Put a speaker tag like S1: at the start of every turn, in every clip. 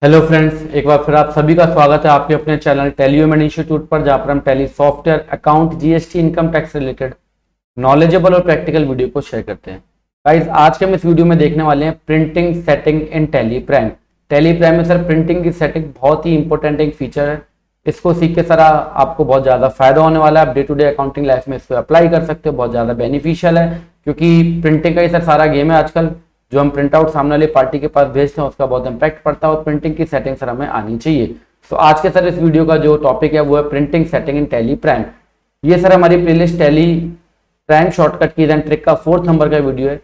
S1: Hello friends, एक बार फिर आप सभी का स्वागत है आपके अपने चैनल टेलीओमेड इंस्टीट्यूट पर, जहां पर हम tally software, account, GST, income tax related knowledgeable और प्रैक्टिकल वीडियो को शेयर करते हैं। गाइस, आज के हम इस वीडियो में देखने वाले हैं प्रिंटिंग सेटिंग इन टैली प्राइम। टैली प्राइम में सर प्रिंटिंग की सेटिंग बहुत ही इंपॉर्टेंट एक फीचर है। इसको सीख के सर आपको बहुत ज़्यादा फायदा होने वाला है। आप day to day accounting life में इसको अप्लाई कर सकते हो, बहुत ज़्यादा बेनिफिशियल है, क्योंकि प्रिंटिंग का ही सर सारा गेम है आजकल। जो हम प्रिंट आउट सामने वाली पार्टी के पास भेजते हैं उसका बहुत इंपैक्ट पड़ता है, और प्रिंटिंग की सेटिंग सर हमें आनी चाहिए। तो आज के सर इस वीडियो का जो टॉपिक है वो है प्रिंटिंग सेटिंग इन टैली प्राइम। ये सर हमारी playlist tally prime shortcut keys and trick का 4th नंबर का वीडियो है।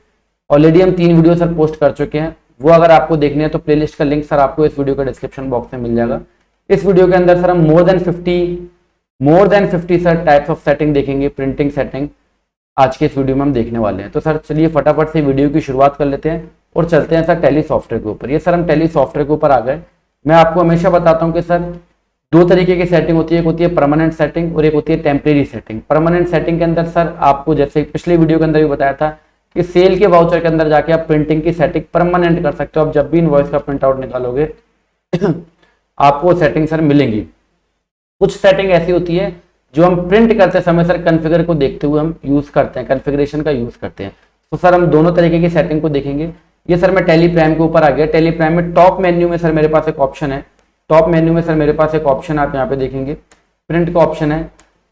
S1: ऑलरेडी हम 3 वीडियो सर पोस्ट कर चुके हैं, वो अगर आपको देखने हैं तो प्लेलिस्ट का लिंक सर आपको इस वीडियो के डिस्क्रिप्शन बॉक्स में मिल जाएगा। इस वीडियो के अंदर सर हम more than 50 sir types of setting देखेंगे। प्रिंटिंग सेटिंग आज के इस वीडियो में हम देखने वाले हैं। तो सर चलिए फटाफट से वीडियो की शुरुआत कर लेते हैं और चलते हैं सर टैली सॉफ्टवेयर के ऊपर। ये सर हम टैली सॉफ्टवेयर के ऊपर आ गए। मैं आपको हमेशा बताता हूं कि सर 2 तरीके की सेटिंग होती है, एक होती है परमानेंट सेटिंग और एक होती है टेम्परेरी सेटिंग। परमानेंट सेटिंग के अंदर सर आपको, जैसे पिछले वीडियो के अंदर भी बताया था, कि सेल के वाउचर के अंदर जाके आप प्रिंटिंग की सेटिंग परमानेंट कर सकते हो। आप जब भी इनवॉइस का प्रिंट आउट निकालोगे आपको सेटिंग सर मिलेंगी। कुछ सेटिंग ऐसी होती है जो हम प्रिंट करते समय सर कॉन्फ़िगर को देखते हुए हम यूज करते हैं, कॉन्फ़िगरेशन का यूज करते हैं। तो सर हम दोनों तरीके की सेटिंग को देखेंगे। ये सर मैं टैली प्राइम के ऊपर आ गया। टैली प्राइम में टॉप मेन्यू में सर मेरे पास एक ऑप्शन है। टॉप मेन्यू में सर मेरे पास एक ऑप्शन आप यहाँ पे देखेंगे, प्रिंट का ऑप्शन है।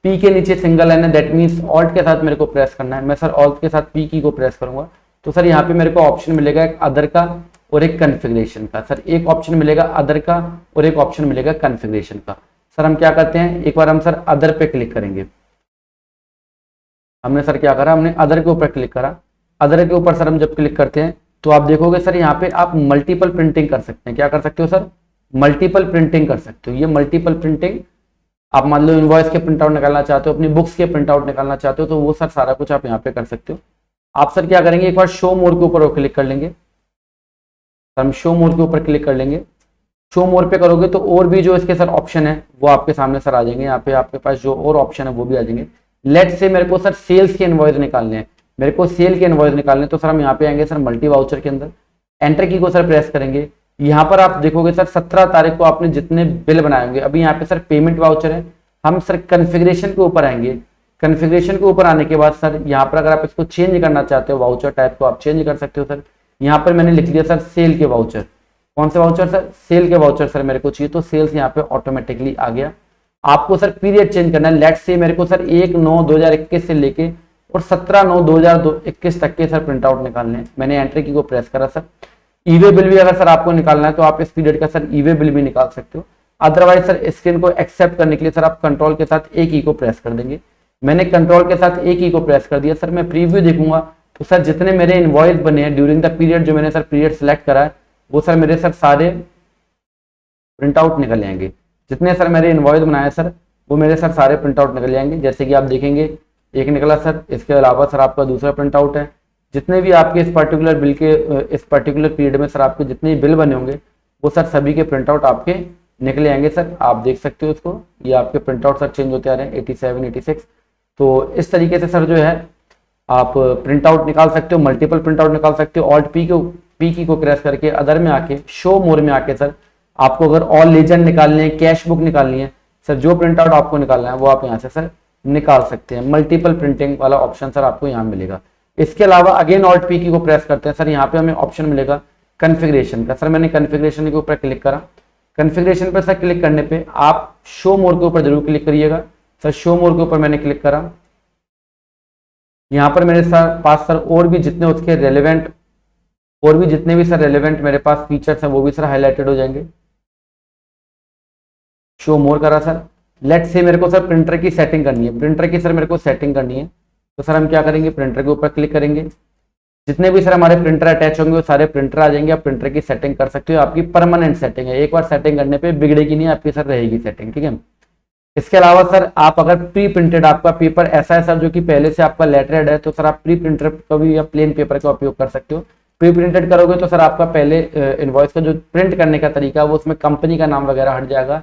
S1: पी के नीचे सिंगल लाइन है, दैट मीन्स ऑल्ट के साथ मेरे को प्रेस करना है। मैं सर ऑल्ट के साथ पी की को प्रेस करूंगा तो सर यहाँ पे मेरे को ऑप्शन मिलेगा एक अदर का और एक कॉन्फ़िगरेशन का। सर एक ऑप्शन मिलेगा अदर का और एक ऑप्शन मिलेगा कॉन्फ़िगरेशन का। सर हम क्या करते हैं, एक बार हम सर अदर पे क्लिक करेंगे। हमने सर क्या करा, हमने अदर के ऊपर क्लिक करा। अदर के ऊपर सर हम जब क्लिक करते हैं तो आप देखोगे सर यहाँ पे आप मल्टीपल प्रिंटिंग कर सकते हैं। क्या कर सकते हो सर, मल्टीपल प्रिंटिंग कर सकते हो। ये मल्टीपल प्रिंटिंग, आप मान लो इनवॉइस के प्रिंट आउट निकालना चाहते हो, अपनी बुक्स के प्रिंट आउट निकालना चाहते हो, तो वो सर सारा कुछ आप यहाँ पे कर सकते हो। आप सर क्या करेंगे, एक बार शो मोर के ऊपर क्लिक कर लेंगे। हम शो मोर के ऊपर क्लिक कर लेंगे। शो मोर पे करोगे तो और भी जो इसके सर ऑप्शन है वो आपके सामने सर आ जाएंगे। यहाँ पे आपके पास जो और ऑप्शन है वो भी आ जाएंगे। लेट से मेरे को सर सेल्स के इनवॉइस निकालने हैं, मेरे को सेल के इनवॉइस निकालने, तो सर हम यहाँ पे आएंगे सर मल्टी वाउचर के अंदर, एंटर की को सर प्रेस करेंगे। यहाँ पर आप देखोगे सर 17 तारीख को आपने जितने बिल बनाए होंगे, अभी यहाँ पे सर पेमेंट वाउचर है। हम सर कॉन्फ़िगरेशन के ऊपर आएंगे। कॉन्फ़िगरेशन के ऊपर आने के बाद सर यहाँ पर अगर आप इसको चेंज करना चाहते हो, वाउचर टाइप को आप चेंज कर सकते हो। सर यहाँ पर मैंने लिख दिया सर सेल के वाउचर। कौन से वाउचर सर, सेल के वाउचर सर मेरे को चाहिए, तो सेल्स यहाँ पे ऑटोमेटिकली आ गया। आपको सर पीरियड चेंज करना है। लेट्स से मेरे को सर 1/9/2021 से लेके और 17/9/2021 तक के सर प्रिंट आउट निकालने हैं। मैंने एंट्री की को प्रेस करा। सर ईवे बिल भी अगर सर आपको निकालना है तो आप इस पीरियड का सर ईवे बिल भी निकाल सकते हो। अदरवाइज सर स्क्रीन को एक्सेप्ट करने के लिए सर आप कंट्रोल के साथ एक की को प्रेस कर देंगे। मैंने कंट्रोल के साथ एक की को प्रेस कर दिया। सर मैं प्रीव्यू देखूंगा तो सर जितने मेरे इनवॉइस बने हैं ड्यूरिंग द पीरियड, जो मैंने सर पीरियड सेलेक्ट करा है, वो सर मेरे सर सारे प्रिंट आउट निकल जाएंगे। जितने सर मेरे इनवॉइस बनाए सर वो मेरे सर सारे प्रिंट आउट निकल जाएंगे। जैसे कि आप देखेंगे एक निकला सर, इसके अलावा सर आपका दूसरा प्रिंट आउट है। जितने भी आपके इस पर्टिकुलर बिल के इस पर्टिकुलर पीरियड में सर आपके जितने बिल बने होंगे वो सर सभी के प्रिंट आउट आपके निकले आएंगे। सर आप देख सकते हो इसको, ये आपके प्रिंट आउट सर चेंज होते आ रहे हैं 87, 86। तो इस तरीके से सर जो है आप प्रिंट आउट निकाल सकते हो, मल्टीपल प्रिंट आउट निकाल सकते हो। ऑल्ट पी की को प्रेस करके अदर में आके शो मोर में आके सर आपको अगर ऑल लेजेंड निकालने हैं, कैश बुक निकालनी है, सर जो प्रिंट आउट आपको निकालना है वो आप यहाँ से सर निकाल सकते हैं। मल्टीपल प्रिंटिंग वाला ऑप्शन सर आपको यहाँ मिलेगा। इसके अलावा अगेन ऑल्ट पी की को प्रेस करते हैं। सर यहाँ पे हमें ऑप्शन मिलेगा कॉन्फ़िगरेशन का। सर मैंने कॉन्फ़िगरेशन के ऊपर क्लिक करा। कॉन्फ़िगरेशन पर सर क्लिक करने पे आप शो मोर के ऊपर जरूर क्लिक करिएगा। सर शो मोर के ऊपर मैंने क्लिक करा। यहाँ पर मेरे पास सर और भी जितने उसके रेलेवेंट, और भी जितने भी सर रेलेवेंट मेरे पास फीचर्स हैं वो भी सर हाईलाइटेड हो जाएंगे। शो मोर करा सर। लेट्स से मेरे को सर प्रिंटर की सेटिंग करनी है, प्रिंटर की सर मेरे को सेटिंग करनी है। तो सर हम क्या करेंगे, प्रिंटर के ऊपर क्लिक करेंगे। जितने भी सर हमारे प्रिंटर अटैच होंगे वो सारे प्रिंटर आ जाएंगे। आप प्रिंटर की सेटिंग कर सकते हो। आपकी परमानेंट सेटिंग है, एक बार सेटिंग करने पे बिगड़ेगी नहीं, आपकी सर रहेगी सेटिंग, ठीक है। इसके अलावा सर आप अगर प्री प्रिंटेड आपका पेपर ऐसा है सर जो कि पहले से आपका लेटरेड है, तो सर आप प्री प्रिंटर का भी या प्लेन पेपर का उपयोग कर सकते हो। प्री प्रिंटेड करोगे तो सर आपका पहले इनवॉइस का जो प्रिंट करने का तरीका है वो उसमें कंपनी का नाम वगैरह हट जाएगा,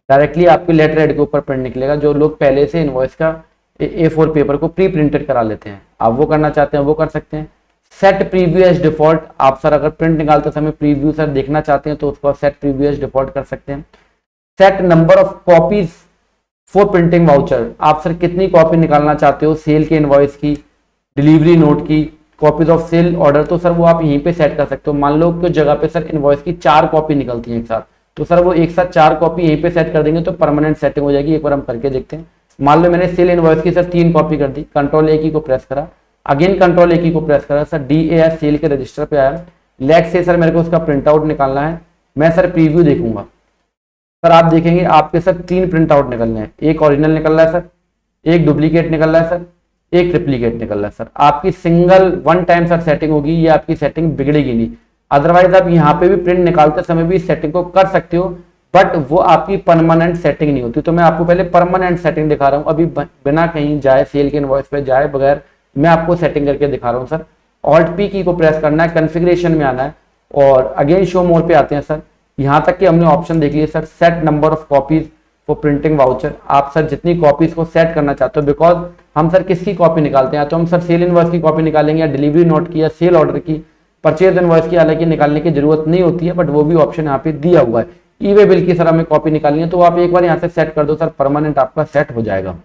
S1: डायरेक्टली आपके लेटरहेड के ऊपर प्रिंट निकलेगा। जो लोग पहले से इनवॉइस का A4 पेपर को प्री प्रिंटेड करा लेते हैं, आप वो करना चाहते हैं वो कर सकते हैं। सेट प्रीव्यू एज डिफॉल्ट, आप सर अगर प्रिंट निकालते समय प्रीव्यू सर देखना चाहते हैं तो उसको सेट प्रीव्यू एज डिफॉल्ट कर सकते हैं। Set number of copies for printing voucher, आप सर कितनी कॉपी निकालना चाहते हो सेल के इनवॉइस की, डिलीवरी नोट की, कॉपीज ऑफ सेल ऑर्डर, तो सर वो आप यहीं पे सेट कर सकते हो। मान लो कि जगह पे सर इनवॉइस की 4 कॉपी निकलती है एक साथ, तो सर वो एक साथ 4 कॉपी यहीं पे सेट कर देंगे तो परमानेंट सेटिंग हो जाएगी। एक बार हम करके देखते हैं। मान लो मैंने सेल इनवॉइस की सर 3 कॉपी कर दी, कंट्रोल ए की को प्रेस करा, अगेन कंट्रोल ए की को प्रेस करा, सर DAS सेल के रजिस्टर पे आया। लेट से सर मेरे को उसका प्रिंट आउट निकालना है, मैं सर प्रीव्यू देखूंगा। सर आप देखेंगे आपके सर 3 प्रिंट आउट निकलने हैं, एक ओरिजिनल निकल रहा है सर, एक डुप्लीकेट निकल रहा है सर, एक ट्रिप्लीकेट निकल रहा है सर। आपकी single one time sir setting होगी, ये आपकी सेटिंग बिगड़ेगी नहीं। अदरवाइज आप यहाँ पे भी प्रिंट निकालते समय भी सेटिंग को कर सकते हो, बट वो आपकी परमानेंट सेटिंग नहीं होती। तो मैं आपको पहले परमानेंट सेटिंग दिखा रहा हूँ, अभी बिना कहीं जाए सेल के इनवॉइस पे जाए बगैर मैं आपको सेटिंग करके दिखा रहा हूँ सर। ऑल्ट पी की को प्रेस करना है, कॉन्फ़िगरेशन में आना है और अगेन शो मोर पे आते हैं सर। यहाँ तक कि हमने ऑप्शन देख लिया sir, set number of copies for printing voucher. आप सर जितनी कॉपीज को सेट करना चाहते हो, बिकॉज हम सर किसकी कॉपी निकालते हैं, तो हम सर सेल इनवॉइस की कॉपी निकालेंगे या डिलीवरी नोट की या सेल ऑर्डर की, परचेज इनवॉइस की हालांकि निकालने की जरूरत नहीं होती है, बट वो भी ऑप्शन यहाँ पे दिया हुआ है। ई वे बिल की सर हमें कॉपी निकालनी है तो आप एक बार यहाँ से सेट कर दो सर, परमानेंट आपका सेट हो जाएगा।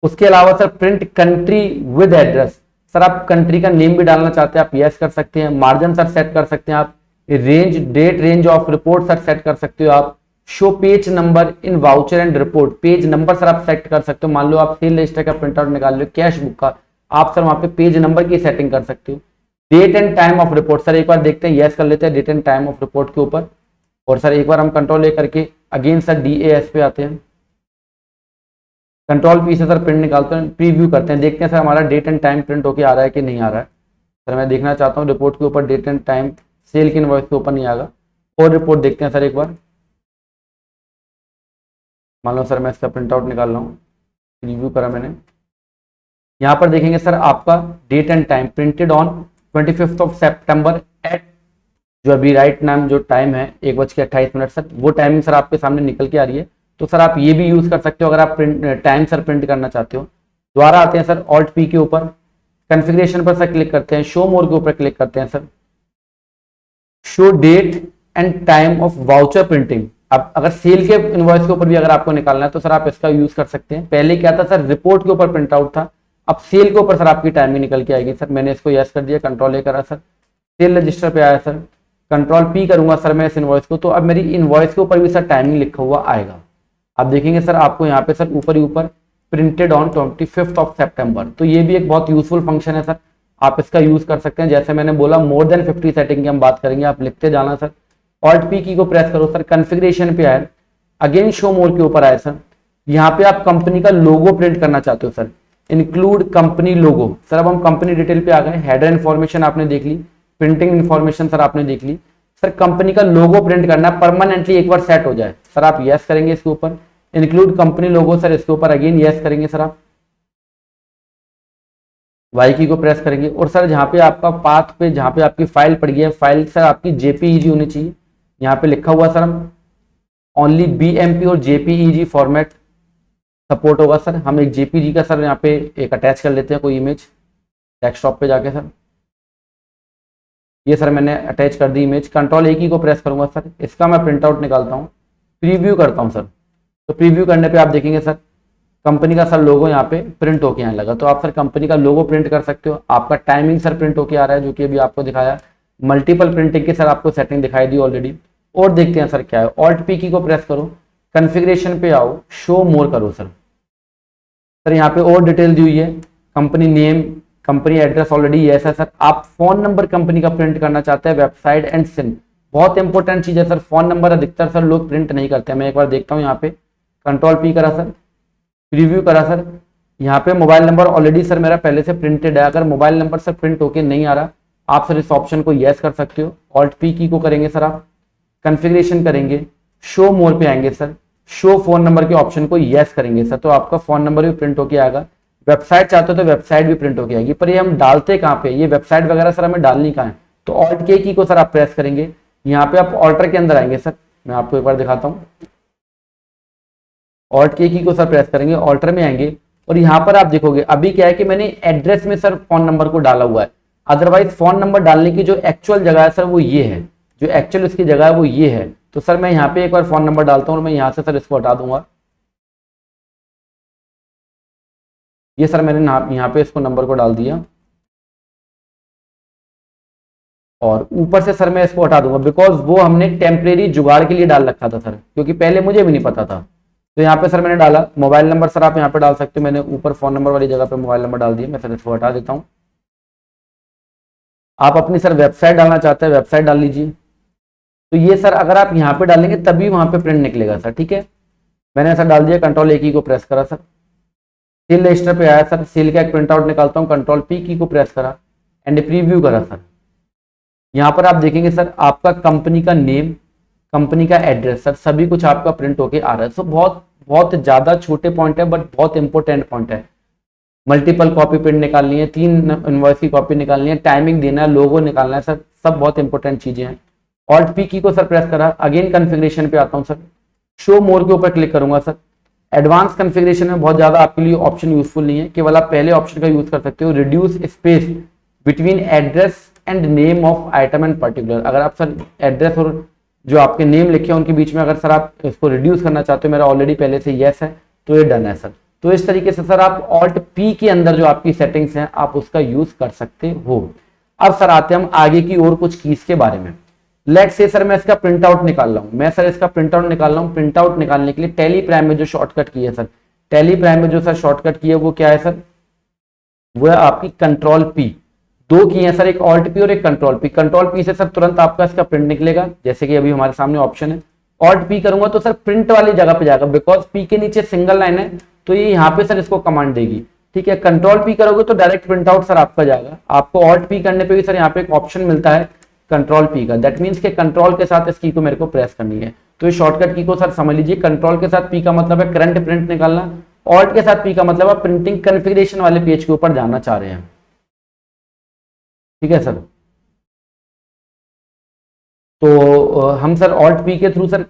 S1: उसके अलावा sir print country with address, sir आप कंट्री का नेम भी डालना चाहते हैं आप यस कर सकते हैं। मार्जिन सर सेट कर सकते हैं आप, range date range of report sir set कर सकते हो आप। Show page number in voucher and report, page number sir आप सेट कर सकते हो। मान लो आप सेल रजिस्टर का प्रिंट आउट निकाल लो कैश बुक का, आप सर वहां पे पेज नंबर की सेटिंग कर सकते हो। Date and time of report, sir एक बार देखते हैं, यस कर लेते हैं date and time of report के ऊपर। और सर एक बार हम कंट्रोल ए करके अगेन सर DAS पे आते हैं, कंट्रोल पी से सर प्रिंट निकालते हैं, प्रीव्यू करते हैं, देखते हैं सर हमारा डेट एंड टाइम प्रिंट होके आ रहा है कि नहीं आ रहा है। सर मैं देखना चाहता हूँ रिपोर्ट के ऊपर डेट एंड टाइम, सेल की इनवॉइस के ऊपर नहीं आएगा। और रिपोर्ट देखते हैं सर एक बार। मान लो सर मैं इसका प्रिंट आउट निकाल रहा हूँ, रिव्यू करा मैंने, यहाँ पर देखेंगे सर आपका date and time printed on 25 of September at, जो अभी राइट नाम जो टाइम है 1:28 सर, वो टाइमिंग सर आपके सामने निकल के आ रही है। तो सर आप ये भी यूज कर सकते हो अगर आप टाइम सर प्रिंट करना चाहते हो। दोबारा आते हैं सर ऑल्ट पी के ऊपर, कॉन्फ़िगरेशन पर सर क्लिक करते हैं, शो मोर के ऊपर क्लिक करते हैं sir, show that and time of voucher printing. अब अगर सेल के इनवॉइस के ऊपर भी अगर आपको निकालना है तो सर आप इसका यूज कर सकते हैं। पहले क्या था सर, रिपोर्ट के ऊपर प्रिंट आउट था, अब सेल के ऊपर सर आपकी टाइमिंग निकल के आएगी। सर मैंने इसको यस कर दिया, कंट्रोल ए करा सर, सेल रजिस्टर पे आया सर, कंट्रोल पी करूंगा सर मैं इस इनवॉइस को, तो अब मेरी इनवॉइस के ऊपर भी सर टाइमिंग लिखा हुआ आएगा। आप देखेंगे सर आपको यहाँ पे सर ऊपर ही ऊपर प्रिंटेड ऑन 25 ऑफ सेप्टेम्बर। तो ये भी एक बहुत यूजफुल फंक्शन है सर, आप इसका यूज कर सकते हैं। जैसे मैंने बोला मोर देन 50 सेटिंग की हम बात करेंगे, आप लिखते जाना सर। ऑल्ट पी की को प्रेस करो सर, कॉन्फ़िगरेशन पे आए, अगेन शो मोर के ऊपर आए सर, यहाँ पे आप कंपनी का लोगो प्रिंट करना चाहते हो सर, इंक्लूड कंपनी लोगो। सर अब हम कंपनी डिटेल पे आ गए, हेडर इन्फॉर्मेशन आपने देख ली, प्रिंटिंग इन्फॉर्मेशन सर आपने देख ली। सर कंपनी का लोगो प्रिंट करना परमानेंटली एक बार सेट हो जाए, सर आप यस करेंगे इसके ऊपर, इंक्लूड कंपनी लोगो सर इसके ऊपर अगेन यस करेंगे सर आप, वाई की को प्रेस करेंगे। और सर जहाँ पे आपका पाथ पे जहाँ पे आपकी फाइल पड़ी है, फाइल सर आपकी JPEG होनी चाहिए, यहाँ पे लिखा हुआ सर हम ओनली BMP और JPEG फॉर्मेट सपोर्ट होगा सर। हम एक JPG का सर यहाँ पे एक अटैच कर लेते हैं कोई इमेज, डेस्कटॉप पे जाके सर, ये सर मैंने अटैच कर दी इमेज, कंट्रोल ए की को प्रेस करूंगा सर, इसका मैं प्रिंट आउट निकालता हूँ, प्रीव्यू करता हूँ सर। तो प्रीव्यू करने पे आप देखेंगे सर कंपनी का सर लोगो यहाँ पे प्रिंट होके आने लगा। तो आप सर कंपनी का लोगो प्रिंट कर सकते हो। आपका टाइमिंग सर प्रिंट होके आ रहा है जो कि अभी आपको दिखाया, मल्टीपल प्रिंटिंग की सर आपको सेटिंग दिखाई दी ऑलरेडी। और देखते हैं सर क्या है, ऑल्ट पी की को प्रेस करो, कॉन्फ़िगरेशन पे आओ, शो मोर करो सर। सर यहाँ पे और डिटेल दी हुई है, company name, company address already yes है सर। आप फोन नंबर कंपनी का प्रिंट करना चाहते हैं, वेबसाइट एंड सिम, बहुत इंपॉर्टेंट चीज है सर। फोन नंबर अधिकतर सर लोग प्रिंट नहीं करते हैं। मैं एक बार देखता हूँ, यहाँ पे कंट्रोल पी करा सर, प्रीव्यू करा सर, यहाँ पे मोबाइल नंबर ऑलरेडी सर मेरा पहले से प्रिंटेड है। अगर मोबाइल नंबर सर प्रिंट होके नहीं आ रहा, आप सर इस ऑप्शन को यस कर सकते हो। ऑल्ट पी की को करेंगे सर, आप कॉन्फ़िगरेशन करेंगे, शो मोर पे आएंगे सर, शो फोन नंबर के ऑप्शन को यस करेंगे सर, तो आपका फोन नंबर भी प्रिंट होके आएगा। वेबसाइट चाहते हो तो वेबसाइट भी प्रिंट होके आएगी, पर ये हम डालते कहाँ पे, ये वेबसाइट वगैरह सर हमें डालनी कहाँ है, तो ऑल्ट के की को सर आप प्रेस करेंगे, यहाँ पे आप ऑल्टर के अंदर आएंगे सर, मैं आपको एक बार दिखाता हूँ। ऑल्ट के की को सर प्रेस करेंगे, ऑल्टर में आएंगे और यहाँ पर आप देखोगे अभी क्या है कि मैंने एड्रेस में सर फोन नंबर को डाला हुआ है। अदरवाइज फोन नंबर डालने की जो एक्चुअल जगह है सर वो ये है, जो एक्चुअल इसकी जगह है वो ये है। तो सर मैं यहाँ पे एक बार फोन नंबर डालता हूँ और मैं यहाँ से सर इसको हटा दूंगा। ये सर मैंने यहाँ पे इसको नंबर को डाल दिया और ऊपर से सर मैं इसको हटा दूंगा, बिकॉज वो हमने टेम्परेरी जुगाड़ के लिए डाल रखा था सर, क्योंकि पहले मुझे भी नहीं पता था। तो यहाँ पे सर मैंने डाला मोबाइल नंबर, सर आप यहाँ पे डाल सकते हो, मैंने ऊपर फोन नंबर वाली जगह पे मोबाइल नंबर डाल दिया। मैं सर इसको हटा देता हूँ। आप अपनी सर वेबसाइट डालना चाहते हैं, वेबसाइट डाल लीजिए। तो ये सर अगर आप यहाँ पे डालेंगे तभी वहां पे प्रिंट निकलेगा सर, ठीक है। मैंने सर डाल दिया, कंट्रोल ए की को प्रेस करा सर, सेल रजिस्टर पे आया सर, सेल का एक प्रिंट आउट निकालता हूँ, कंट्रोल पी की को प्रेस करा एंड प्रीव्यू करा सर। यहाँ पर आप देखेंगे सर आपका कंपनी का नेम, कंपनी का एड्रेस सर सभी कुछ आपका प्रिंट होके आ रहा है। सो बहुत बहुत ज्यादा छोटे पॉइंट है बट बहुत इंपॉर्टेंट पॉइंट है। मल्टीपल कॉपी प्रिंट निकालनी है, 3 इनवॉइस की कॉपी निकालनी है, टाइमिंग देना है, लोगो निकालना है सर, सब बहुत इंपॉर्टेंट चीजें हैं। ऑल्ट पी की को सर प्रेस करा, अगेन कॉन्फ़िगरेशन पे आता हूँ सर, शो मोर के ऊपर क्लिक करूंगा सर। एडवांस कॉन्फ़िगरेशन में बहुत ज्यादा आपके लिए ऑप्शन यूजफुल नहीं है, केवल आप पहले ऑप्शन का यूज कर सकते हो, reduce space between address and name of item and particular. अगर आप सर एड्रेस और जो आपके नेम लिखे हैं उनके बीच में अगर सर आप इसको रिड्यूस करना चाहते हो, मेरा ऑलरेडी पहले से यस है तो ये डन है सर। तो इस तरीके से सर आप ऑल्ट पी के अंदर जो आपकी सेटिंग्स हैं आप उसका यूज कर सकते हो। अब सर आते हैं हम आगे की और कुछ कीज के बारे में। लेट्स से सर मैं इसका प्रिंट आउट निकाल रहा हूं, मैं सर इसका प्रिंट आउट निकाल रहा हूं। प्रिंट आउट निकालने के लिए टैली प्राइम में जो शॉर्टकट की है सर, टैली प्राइम में जो सर शॉर्टकट की है वो क्या है सर, वो है आपकी कंट्रोल पी। 2 की है सर, एक ऑल्ट पी और एक कंट्रोल पी। कंट्रोल पी से सर तुरंत आपका इसका प्रिंट निकलेगा, जैसे कि अभी हमारे सामने ऑप्शन है। ऑल्ट पी करूंगा तो सर प्रिंट वाली जगह पे जाएगा, बिकॉज पी के नीचे सिंगल लाइन है तो ये यहाँ पे सर इसको कमांड देगी, ठीक है। कंट्रोल पी करोगे तो डायरेक्ट प्रिंट आउट सर आपका जाएगा। आपको ऑल्ट पी करने पे भी सर यहाँ पे एक ऑप्शन मिलता है कंट्रोल पी का, दैट मीन्स के कंट्रोल के साथ इस की को मेरे को प्रेस करनी है। तो इस शॉर्टकट की को सर समझ लीजिए, कंट्रोल के साथ पी का मतलब है करंट प्रिंट निकालना, ऑल्ट के साथ पी का मतलब है प्रिंटिंग कॉन्फ़िगरेशन वाले पेज के ऊपर जाना चाह रहे हैं, ठीक है सर। तो हम सर ऑल्ट पी के थ्रू सर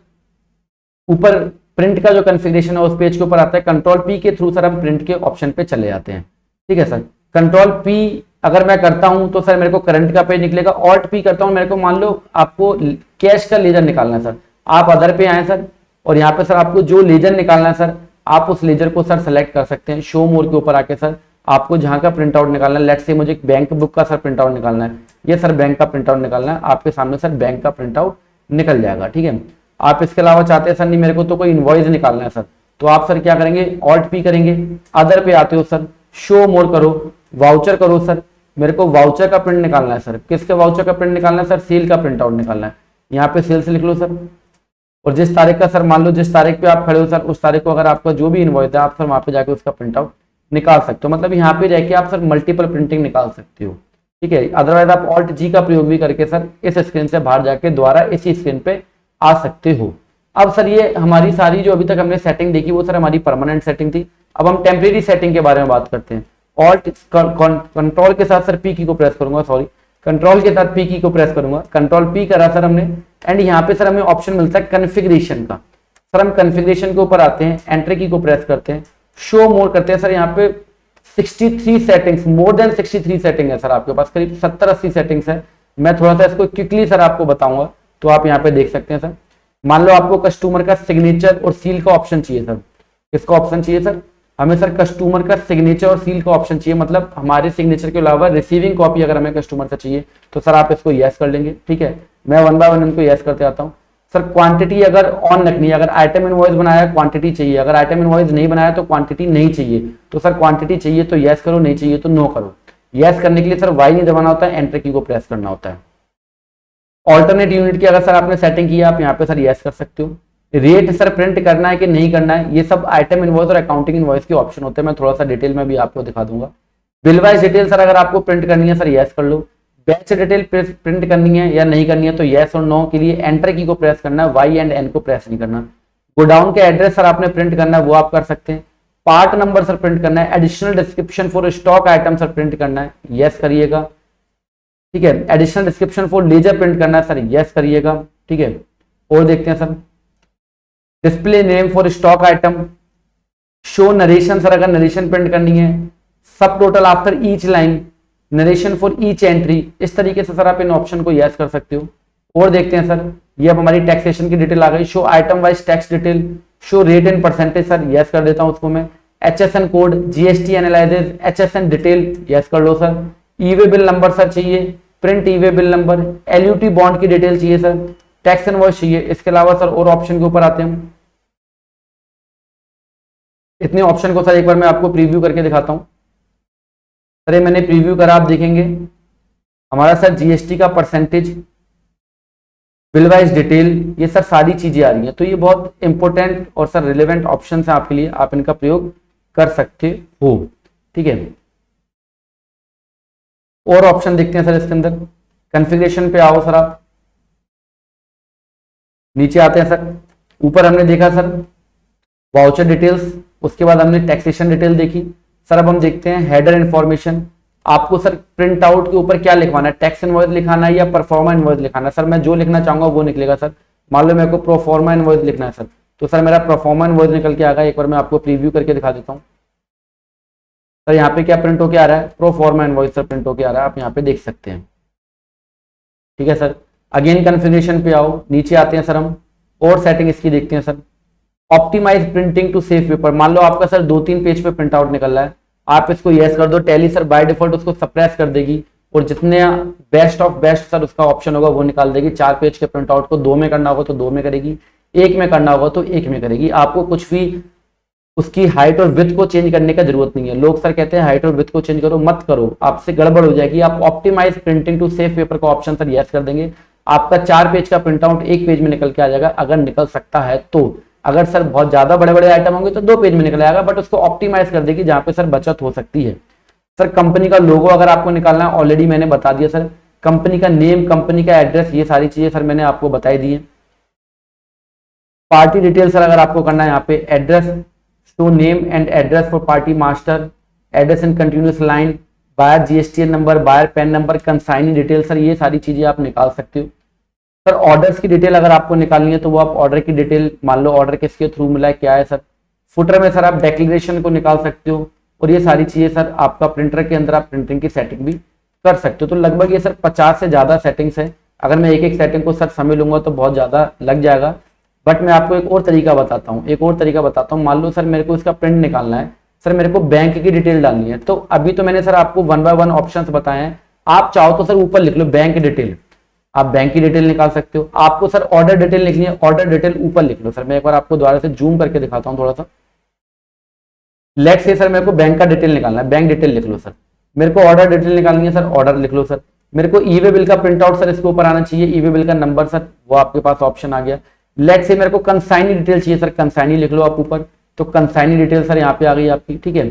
S1: ऊपर प्रिंट का जो कॉन्फ़िगरेशन है उस पेज के ऊपर आता है, कंट्रोल पी के थ्रू सर हम प्रिंट के ऑप्शन पे चले जाते हैं, ठीक है सर। कंट्रोल पी अगर मैं करता हूं तो सर मेरे को करंट का पेज निकलेगा। ऑल्ट पी करता हूं, मेरे को मान लो आपको कैश का लेजर निकालना है सर, आप अदर पे आए सर और यहाँ पे सर आपको जो लेजर निकालना है सर आप उस लेजर को सर सेलेक्ट कर सकते हैं। शो मोर के ऊपर आके सर आपको जहां का प्रिंट आउट निकालना है, लेट्स से मुझे बैंक बुक का सर प्रिंट आउट निकालना है, ये सर बैंक का प्रिंट आउट निकालना है, आपके सामने सर बैंक का प्रिंट आउट निकल जाएगा, ठीक है। आप इसके अलावा चाहते हैं सर नहीं मेरे को तो कोई इनवॉइस निकालना है सर, तो आप सर क्या करेंगे, ऑल्ट पी करेंगे, अदर पे आते हो सर, शो मोर करो, वाउचर करो सर, मेरे को वाउचर का प्रिंट निकालना है सर। किसके वाउचर का प्रिंट निकालना है सर, सेल का प्रिंट आउट निकालना है। यहाँ पे सेल्स लिख लो सर और जिस तारीख का सर मान लो जिस तारीख पे आप खड़े हो सर उस तारीख को अगर आपका जो भी इनवॉइस है आप सर वहां पे जाके उसका प्रिंट आउट निकाल सकते हो। मतलब यहाँ पे जाके आप सर मल्टीपल प्रिंटिंग निकाल सकते हो, ठीक है। अदरवाइज आप ऑल्ट जी का प्रयोग भी करके सर इस स्क्रीन से बाहर जाके दोबारा इसी स्क्रीन पे आ सकते हो। अब सर ये हमारी सारी जो अभी तक हमने सेटिंग देखी वो सर हमारी परमानेंट सेटिंग थी। अब हम टेम्परेरी सेटिंग के बारे में बात करते हैं। ऑल्ट कंट्रोल के साथ सर पी की को प्रेस करूंगा, सॉरी कंट्रोल के साथ पी की को प्रेस करूंगा, कंट्रोल पी करा सर हमने एंड यहाँ पे सर हमें ऑप्शन मिलता है कॉन्फ़िगरेशन का। सर हम कॉन्फ़िगरेशन के ऊपर आते हैं, एंटर की को प्रेस करते हैं, शो मोर करते हैं। सर यहाँ पे 63 सेटिंग्स, मोर देन 63 सेटिंग है सर आपके पास, करीब 70-80 सेटिंग्स है। मैं थोड़ा सा इसको क्विकली सर आपको बताऊंगा तो आप यहाँ पे देख सकते हैं सर। मान लो आपको कस्टमर का सिग्नेचर और सील का ऑप्शन चाहिए सर, किसका ऑप्शन चाहिए सर, हमें सर कस्टमर का सिग्नेचर और सील का ऑप्शन चाहिए, मतलब हमारे सिग्नेचर के अलावा रिसीविंग कॉपी अगर हमें कस्टमर से चाहिए तो सर आप इसको यस कर लेंगे, ठीक है। मैं वन बाय वन इनको यस करते आता हूँ। सर क्वांटिटी अगर ऑन रखनी है, अगर आइटम इनवॉइस बनाया क्वांटिटी चाहिए, अगर आइटम इनवॉइस नहीं बनाया तो क्वांटिटी नहीं चाहिए, तो सर क्वांटिटी चाहिए तो यस करो, नहीं चाहिए तो नो करो। यस करने के लिए सर वाई नहीं दबाना होता है, एंटर की को प्रेस करना होता है। ऑल्टरनेट यूनिट की अगर सर आपने सेटिंग की है आप यहाँ पे सर यस कर सकते हो। रेट सर प्रिंट करना है कि नहीं करना है, ये सब आइटम इनवॉइस और अकाउंटिंग इनवॉइस के ऑप्शन होते हैं, मैं थोड़ा सा डिटेल में भी आपको दिखा दूंगा। बिल वाइज डिटेल सर अगर आपको प्रिंट करनी है सर यस कर लो। बैच डिटेल प्रिंट करनी है या नहीं करनी है तो यस और नो के लिए एंटर की को प्रेस करना है, वाई एंड एन को प्रेस नहीं करना। गोडाउन के एड्रेस सर आपने प्रिंट करना है वो आप कर सकते हैं। पार्ट नंबर सर प्रिंट करना है, additional description for stock item sir print करना है, यस करिएगा, ठीक है। Additional description for ledger print करना है सर, यस करिएगा, ठीक है। और देखते हैं sir, display name for stock item, show narration sir अगर नरेशन प्रिंट करनी है, सब total after each line, narration for each entry, इस तरीके से सर आप इन ऑप्शन को यस कर सकते हो। और देखते हैं सर, ये अब हमारी टैक्सेशन की डिटेल आ गई। Show item wise tax detail, show rate and percentage, sir yes कर देता हूं उसको मैं। HSN code, GST analysis, HSN detail, yes कर लो sir. E way bill number sir चाहिए, print e way bill number, LUT bond की detail चाहिए सर, टैक्स इनवॉइस चाहिए। इसके अलावा सर और ऑप्शन के ऊपर आते हैं। इतने ऑप्शन को सर एक बार मैं आपको प्रीव्यू करके दिखाता हूं। सर ये मैंने प्रीव्यू करा, आप देखेंगे हमारा सर GST का परसेंटेज, बिल वाइज डिटेल, ये सर सारी चीजें आ रही हैं। तो ये बहुत इंपॉर्टेंट और सर रिलेवेंट ऑप्शन है आपके लिए, आप इनका प्रयोग कर सकते हो। ठीक है, और ऑप्शन देखते हैं सर इसके अंदर। कॉन्फ़िगरेशन पे आओ सर, आप नीचे आते हैं सर। ऊपर हमने देखा सर वाउचर डिटेल्स, उसके बाद हमने टैक्सेशन डिटेल देखी। सर अब हम देखते हैं हेडर इंफॉर्मेशन। आपको सर प्रिंट आउट के ऊपर क्या लिखवाना है, टैक्स इनवॉइस लिखाना है या परफॉर्मा इनवॉइस लिखाना है? सर मैं जो लिखना चाहूंगा वो निकलेगा सर। मान लो मेरे को प्रोफॉर्मा इनवॉइस लिखना है सर, तो सर मेरा प्रोफॉर्मा इनवॉइस निकल के आ गया। एक बार मैं आपको प्रीव्यू करके दिखा देता हूँ। सर यहाँ पे क्या प्रिंट होके आ रहा है, प्रोफॉर्मा इनवॉइस सर प्रिंट होके आ रहा है, आप यहाँ पे देख सकते हैं। ठीक है सर, अगेन कॉन्फ़िगरेशन पे आओ, नीचे आते हैं सर हम और सेटिंग इसकी देखते हैं sir. Optimise printing to save paper, मान लो आपका सर 2-3 पेज पे प्रिंट आउट निकल रहा है, आप इसको यस कर दो, टैली सर बाय डिफॉल्ट उसको सप्रेस कर देगी और जितने बेस्ट ऑफ बेस्ट सर उसका ऑप्शन होगा वो निकाल देगी। 4 पेज के प्रिंट आउट को 2 में करना होगा तो 2 में करेगी, 1 में करना होगा तो 1 में करेगी। आपको कुछ भी उसकी हाइट और विड्थ को चेंज करने का जरूरत नहीं है। लोग सर कहते हैं हाइट और विड्थ को चेंज करो, मत करो, आपसे गड़बड़ हो जाएगी। आप optimise printing to save paper का ऑप्शन सर यस कर देंगे, आपका 4 पेज का प्रिंट आउट 1 पेज में निकल के आ जाएगा, अगर निकल सकता है तो। अगर सर बहुत ज्यादा बड़े बड़े आइटम होंगे तो 2 पेज में निकल आएगा, बट उसको ऑप्टिमाइज कर देगी जहां पे सर बचत हो सकती है। सर कंपनी का लोगो अगर आपको निकालना है, ऑलरेडी मैंने बता दिया सर। कंपनी का नेम, कंपनी का एड्रेस, ये सारी चीजें सर मैंने आपको बताई दी है। पार्टी डिटेल सर अगर आपको करना है, यहाँ पे address, show name and address for party master, address in continuous line, buyer GSTN number, buyer PAN number, consignee detail, sir ये सारी चीजें आप निकाल सकते हो। सर ऑर्डर्स की डिटेल अगर आपको निकालनी है तो वो आप ऑर्डर की डिटेल, मान लो ऑर्डर किसके थ्रू मिला है, क्या है सर। फुटर में सर आप डिक्लेरेशन को निकाल सकते हो और ये सारी चीजें सर आपका प्रिंटर के अंदर आप प्रिंटिंग की सेटिंग भी कर सकते हो। तो लगभग ये सर 50 से ज्यादा सेटिंग्स है। अगर मैं एक एक सेटिंग को सर समय लूंगा तो बहुत ज्यादा लग जाएगा, बट मैं आपको एक और तरीका बताता हूँ। मान लो सर मेरे को इसका प्रिंट निकालना है, सर मेरे को बैंक की डिटेल डालनी है, तो अभी तो मैंने सर आपको 1 बाय 1 ऑप्शंस बताए हैं। आप चाहो तो सर ऊपर लिख लो बैंक डिटेल, आप बैंक की डिटेल निकाल सकते हो। आपको सर ऑर्डर डिटेल लिखनी है, ऑर्डर डिटेल ऊपर लिख लो। सर मैं एक बार आपको दोबारा से जूम करके दिखाता हूँ थोड़ा सा। लेट्स से सर मेरे को बैंक का डिटेल निकालना है, बैंक डिटेल लिख लो सर। मेरे को ऑर्डर डिटेल निकालनी है सर, ऑर्डर लिख लो सर। मेरे को ई वे बिल का प्रिंट आउट सर इसके ऊपर आना चाहिए, ई वे बिल का नंबर सर वो आपके पास ऑप्शन आ गया। लेट्स से मेरे को कंसाइनी डिटेल चाहिए सर, कंसाइनी लिख लो आप ऊपर, तो कंसाइनी डिटेल सर यहाँ पे आ गई आपकी। ठीक है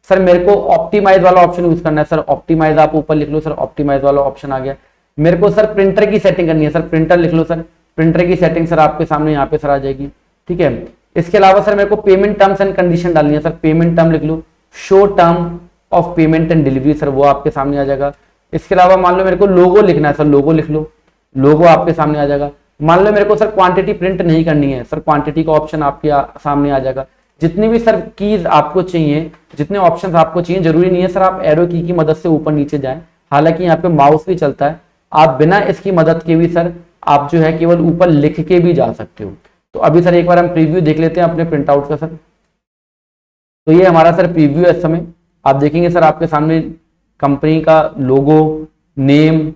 S1: सर, मेरे को ऑप्टिमाइज वाला ऑप्शन यूज करना है सर, ऑप्टिमाइज आप ऊपर लिख लो सर, ऑप्टिमाइज वाला ऑप्शन आ गया। मेरे को सर प्रिंटर की सेटिंग करनी है सर, प्रिंटर लिख लो सर, प्रिंटर की सेटिंग सर आपके सामने यहाँ पे सर आ जाएगी। ठीक है, इसके अलावा सर मेरे को पेमेंट टर्म्स एंड कंडीशन डालनी है सर, पेमेंट टर्म लिख लो, show term of payment and delivery sir वो आपके सामने आ जाएगा। इसके अलावा मान लो मेरे को लोगो लिखना है सर, लोगो लिख लो, लोगो आपके सामने आ जाएगा। मान लो मेरे को सर क्वांटिटी प्रिंट नहीं करनी है सर, क्वांटिटी का ऑप्शन आपके सामने आ जाएगा। जितनी भी सर कीज आपको चाहिए, जितने ऑप्शंस आपको चाहिए, जरूरी नहीं है सर आप एरो की मदद से ऊपर नीचे जाएं, हालांकि यहाँ पे माउस भी चलता है, आप बिना इसकी मदद के भी सर आप जो है केवल ऊपर लिख के भी जा सकते हो। तो अभी सर एक बार हम प्रीव्यू देख लेते हैं अपने प्रिंट आउट का सर। तो ये हमारा सर प्रीव्यू है इस समय, आप देखेंगे सर आपके सामने कंपनी का लोगो, नेम,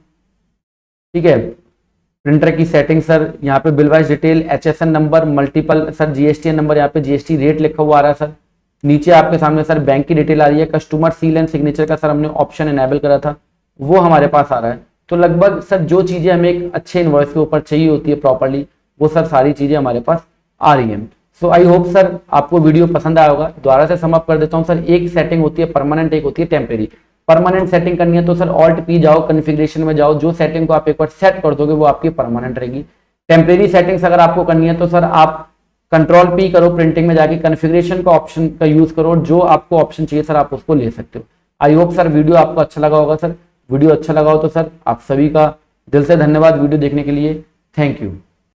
S1: ठीक है, प्रिंटर की सेटिंग सर, यहाँ पे bill wise detail, HSN number, multiple sir GSTN number, यहाँ पे GST रेट लिखा हुआ आ रहा है सर। नीचे आपके सामने सर बैंक की डिटेल आ रही है, कस्टमर सील एंड सिग्नेचर का सर हमने ऑप्शन इनेबल करा था वो हमारे पास आ रहा है। तो लगभग सर जो चीजें हमें एक अच्छे इनवॉइस के ऊपर चाहिए होती है प्रॉपर्ली, वो सर सारी चीजें हमारे पास आ रही हैं। सो आई होप सर आपको वीडियो पसंद आया होगा। दोबारा से समअप कर देता हूँ सर, एक सेटिंग होती है परमानेंट, एक होती है टेम्परेरी। परमानेंट सेटिंग करनी है तो सर ऑल्ट पी जाओ, कॉन्फ़िगरेशन में जाओ, जो सेटिंग को आप एक बार सेट कर दोगे वो आपकी परमानेंट रहेगी। टेम्परेरी सेटिंग्स अगर आपको करनी है तो सर आप कंट्रोल पी करो, प्रिंटिंग में जाके कॉन्फ़िगरेशन का ऑप्शन का यूज करो, जो आपको ऑप्शन चाहिए सर आप उसको ले सकते हो। आई होप सर वीडियो आपको अच्छा लगा होगा सर। वीडियो अच्छा लगा हो तो सर आप सभी का दिल से धन्यवाद वीडियो देखने के लिए। Thank you.